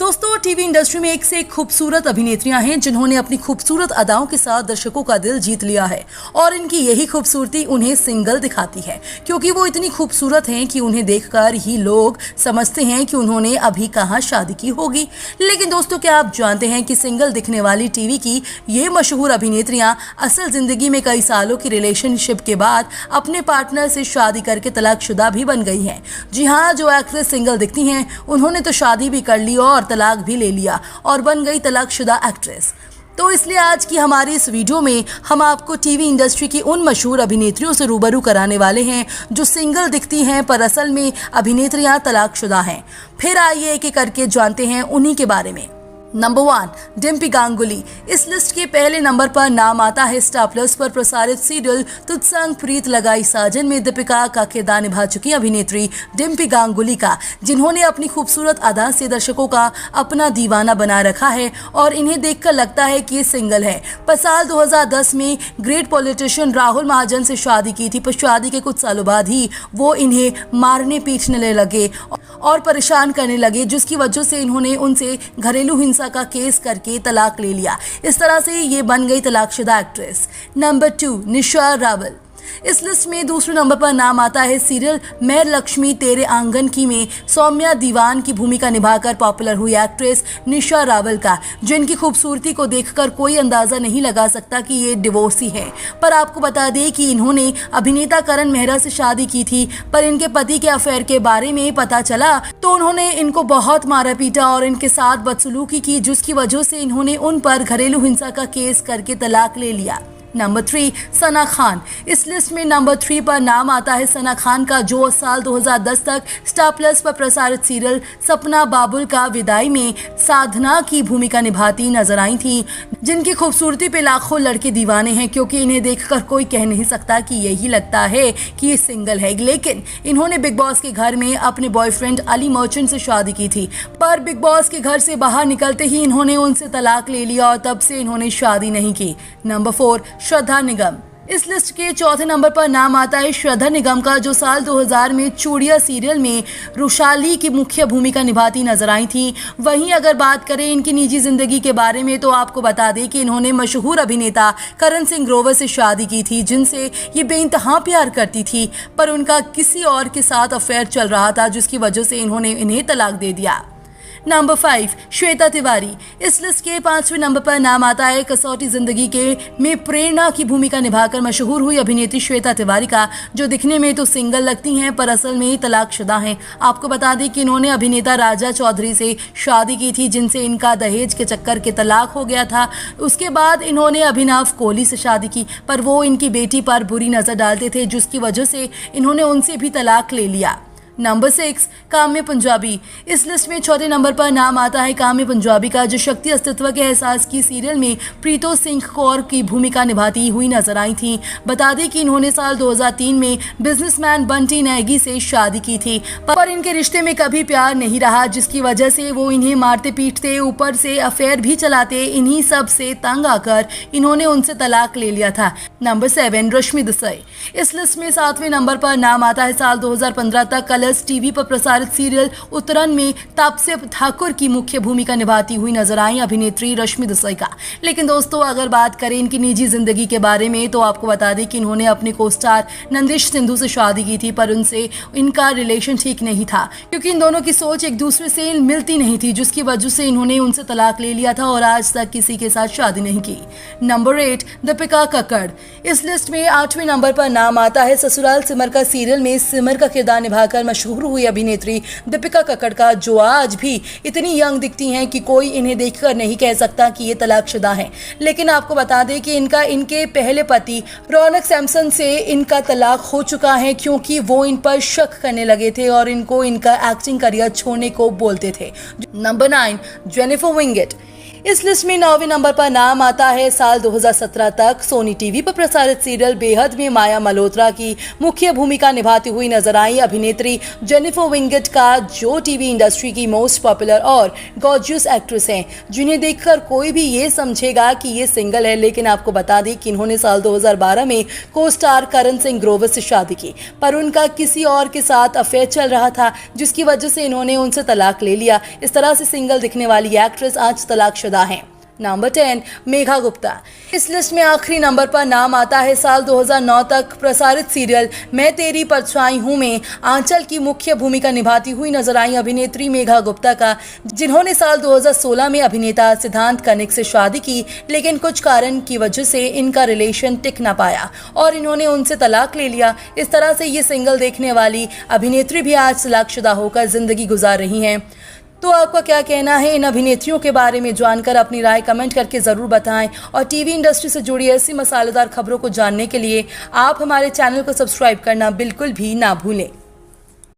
दोस्तों, TV industry में एक से एक खूबसूरत अभिनेत्रियां हैं जिन्होंने अपनी खूबसूरत अदाओं के साथ दर्शकों का दिल जीत लिया है और इनकी यही खूबसूरती उन्हें सिंगल दिखाती है, क्योंकि वो इतनी खूबसूरत हैं कि उन्हें देखकर ही लोग समझते हैं कि उन्होंने अभी कहाँ शादी की होगी। लेकिन दोस्तों, क्या आप जानते हैं कि सिंगल दिखने वाली टीवी की ये मशहूर अभिनेत्रियां असल जिंदगी में कई सालों की रिलेशनशिप के बाद अपने पार्टनर से शादी करके तलाकशुदा भी बन गई हैं। जी हाँ, जो एक्ट्रेस सिंगल दिखती हैं उन्होंने तो शादी भी कर ली और तलाक भी ले लिया और बन गई तलाकशुदा एक्ट्रेस। तो इसलिए आज की हमारी इस वीडियो में हम आपको टीवी इंडस्ट्री की उन मशहूर अभिनेत्रियों से रूबरू कराने वाले हैं जो सिंगल दिखती हैं पर असल में अभिनेत्रियां तलाकशुदा हैं। फिर आइए एक एक करके जानते हैं उन्हीं के बारे में। नंबर 1, डिम्पी गांगुली। इस लिस्ट के पहले नंबर पर नाम आता है स्टार प्लस पर प्रसारित सीरियल तुझ संग प्रीत लगाई साजन में दीपिका का किरदार निभा चुकी अभिनेत्री डिम्पी गांगुली का, जिन्होंने अपनी खूबसूरत अदा से दर्शकों का अपना दीवाना बना रखा है और इन्हें देखकर लगता है कि ये सिंगल है। पर साल 2010 में ग्रेट पॉलिटिशियन राहुल महाजन से शादी की थी, पर शादी के कुछ सालों बाद ही वो इन्हें मारने पीटने लगे और परेशान करने लगे, जिसकी वजह से इन्होंने उनसे घरेलू हिंसा का केस करके तलाक ले लिया। इस तरह से ये बन गई तलाकशुदा एक्ट्रेस। नंबर 2, निशा रावल। इस लिस्ट में दूसरे नंबर पर नाम आता है सीरियल मैं लक्ष्मी तेरे आंगन की में सौम्या दीवान की भूमिका निभाकर पॉपुलर हुई एक्ट्रेस निशा रावल का, जिनकी खूबसूरती को देखकर कोई अंदाजा नहीं लगा सकता कि ये डिवोर्सी है। पर आपको बता दें कि इन्होंने अभिनेता करण मेहरा से शादी की थी, पर इनके पति के अफेयर के बारे में पता चला तो उन्होंने इनको बहुत मारा पीटा और इनके साथ बदसलूकी की, जिसकी वजह से इन्होंने उन पर घरेलू हिंसा का केस करके तलाक ले लिया। नंबर 3, सना खान। इस लिस्ट में नंबर 3 पर नाम आता है सना खान का, जो साल 2010 तक स्टार प्लस पर प्रसारित सीरियल सपना बाबुल का विदाई में साधना की भूमिका निभाती नजर आई थी, जिनकी खूबसूरती पे लाखों लड़के दीवाने हैं, क्योंकि इन्हें देखकर कोई कह नहीं सकता कि यही लगता है कि ये सिंगल है। लेकिन इन्होंने बिग बॉस के घर में अपने बॉयफ्रेंड अली मर्चेंट से शादी की थी, पर बिग बॉस के घर से बाहर निकलते ही इन्होंने उनसे तलाक ले लिया और तब से इन्होंने शादी नहीं की। नंबर 4, श्रद्धा निगम। इस लिस्ट के चौथे नंबर पर नाम आता है श्रद्धा निगम का, जो साल 2000 में चूड़िया सीरियल में रुशाली की मुख्य भूमिका निभाती नजर आई थी। वहीं अगर बात करें इनकी निजी जिंदगी के बारे में तो आपको बता दें कि इन्होंने मशहूर अभिनेता करण सिंह ग्रोवर से शादी की थी, जिनसे ये बेइंतहा प्यार करती थी, पर उनका किसी और के साथ अफेयर चल रहा था, जिसकी वजह से इन्होंने इन्हें तलाक दे दिया। नंबर 5, श्वेता तिवारी। इस लिस्ट के 5वें नंबर पर नाम आता है कसौटी जिंदगी के में प्रेरणा की भूमिका निभाकर मशहूर हुई अभिनेत्री श्वेता तिवारी का, जो दिखने में तो सिंगल लगती हैं पर असल में तलाकशुदा हैं। आपको बता दें कि इन्होंने अभिनेता राजा चौधरी से शादी की थी, जिनसे इनका दहेज के चक्कर के तलाक हो गया था। उसके बाद इन्होंने अभिनव कोहली से शादी की, पर वो इनकी बेटी पर बुरी नजर डालते थे, जिसकी वजह से इन्होंने उनसे भी तलाक ले लिया। नंबर 6, काम्य पंजाबी। इस लिस्ट में चौथे नंबर पर नाम आता है काम्य पंजाबी का, जो शक्ति अस्तित्व के एहसास की सीरियल में प्रीतो सिंह कौर की भूमिका निभाती हुई नजर आई थी। बता दें कि इन्होंने साल 2003 में बिजनेसमैन बंटी नेगी से शादी की थी, पर इनके रिश्ते में कभी प्यार नहीं रहा, जिसकी वजह से वो इन्हें मारते पीटते, ऊपर से अफेयर भी चलाते। इन्हीं सब से तंग आकर इन्होंने उनसे तलाक ले लिया था। नंबर 7, रश्मि देसाई। इस लिस्ट में 7वें नंबर पर नाम आता है साल 2015 तक कलर्स टीवी पर प्रसारित सीरियल उत्तरन में तापसे ठाकुर की मुख्य भूमिका निभाती हुई नजर आई अभिनेत्री रश्मि देसाई का। लेकिन दोस्तों, अगर बात करें इनकी निजी जिंदगी के बारे में तो आपको बता दें कि इन्होंने अपने को स्टार नंदिश सिंधु से शादी की थी, पर उनसे इनका रिलेशन ठीक नहीं था, क्योंकि इन दोनों की सोच एक दूसरे से मिलती नहीं थी, जिसकी वजह से इन्होंने उनसे तलाक ले लिया था और आज तक किसी के साथ शादी नहीं की। नंबर 8, दीपिका कक्कड़। इस लिस्ट में 8वें नंबर पर नाम आता है ससुराल सिमर का सीरियल में सिमर का किरदार निभाकर मशहूर हुई अभिनेत्री दीपिका कक्कड़ का, जो आज भी इतनी यंग दिखती हैं कि कोई इन्हें देखकर नहीं कह सकता कि ये तलाकशुदा हैं। लेकिन आपको बता दें कि इनके पहले पति रौनक सैमसन से इनका तलाक हो चुका है, क्योंकि वो इन पर शक करने लगे थे और इनको इनका एक्टिंग करियर छोड़ने को बोलते थे। Number 9, Jennifer Wingate. इस लिस्ट में 9वें नंबर पर नाम आता है साल 2017 तक सोनी टीवी पर प्रसारित सीरियल बेहद में माया मल्होत्रा की मुख्य भूमिका निभाती हुई नजर आई अभिनेत्री जेनिफर विंगेट का, जो टीवी इंडस्ट्री की मोस्ट पॉपुलर और गॉर्जियस एक्ट्रेस हैं, जिन्हें देखकर कोई भी ये समझेगा कि ये सिंगल है। लेकिन आपको बता दें कि इन्होंने साल 2012 में को स्टार करण सिंह ग्रोवर से शादी की, पर उनका किसी और के साथ अफेयर चल रहा था, जिसकी वजह से इन्होंने उनसे तलाक ले लिया। इस तरह से सिंगल दिखने वाली एक्ट्रेस आज तलाकशुदा हैं। नंबर 10 मेघा गुप्ता। इस लिस्ट में आखिरी नंबर पर नाम आता है साल 2009 तक प्रसारित सीरियल मैं तेरी परछाई हूं में आंचल की मुख्य भूमिका निभाती हुई नजर आई अभिनेत्री मेघा गुप्ता का, जिन्होंने साल 2016 में अभिनेता सिद्धांत कनिक से शादी की, लेकिन कुछ कारण की वजह से इनका रिलेशन टिक ना पाया और इन्होंने उनसे तलाक ले लिया। इस तरह से ये सिंगल देखने वाली अभिनेत्री भी आज तलाकशुदा होकर जिंदगी गुजार रही हैं। तो आपका क्या कहना है इन अभिनेत्रियों के बारे में? जानकर अपनी राय कमेंट करके ज़रूर बताएं और टीवी इंडस्ट्री से जुड़ी ऐसी मसालेदार खबरों को जानने के लिए आप हमारे चैनल को सब्सक्राइब करना बिल्कुल भी ना भूलें।